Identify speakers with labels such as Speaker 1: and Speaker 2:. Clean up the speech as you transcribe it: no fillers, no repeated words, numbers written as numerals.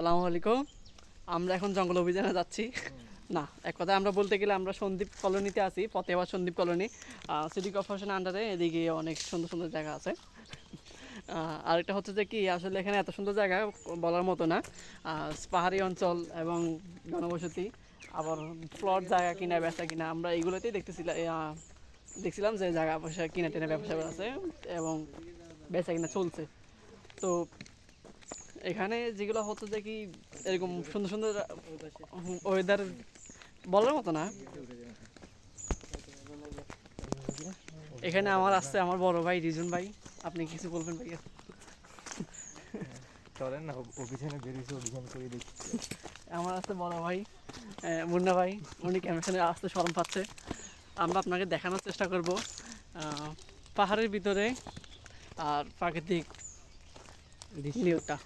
Speaker 1: আসসালামু আলাইকুম। আমরা এখন জঙ্গল অভিযানে যাচ্ছি। না, এক কথায় আমরা বলতে গেলে আমরা সন্দ্বীপ কলোনিতে আছি, ফতেহাবাদ সন্দ্বীপ কলোনি। সিটি কর্পোরেশনের আন্ডারে এদিকে অনেক সুন্দর সুন্দর জায়গা আছে। আরেকটা হচ্ছে যে কি আসলে এখানে এত সুন্দর জায়গা বলার মতো না। পাহাড়ি অঞ্চল এবং জনবসতি, আবার প্লট জায়গা কিনা বেচা কিনা আমরা এইগুলোতেই দেখছিলাম যে জায়গা পয়সা কিনা টেনা ব্যবসা আছে এবং বেচা কিনা চলছে। তো এখানে যেগুলো হতো যে কি এরকম সুন্দর সুন্দর ওয়েদার বলার মতো না। এখানে আমার আসছে আমার বড় ভাই রিজন ভাই, আপনি কিছু বলবেন ভাইয়া?
Speaker 2: চলেন না অভিযানে বেরিয়েছে, অভিযান করে দেখি।
Speaker 1: আমার আছে বড় ভাই মুন্না ভাই, উনি ক্যামেরার সামনে আসতে শরম পাচ্ছে। আমরা আপনাকে দেখানোর চেষ্টা করব পাহাড়ের ভিতরে আর প্রাকৃতিক ভিউটা।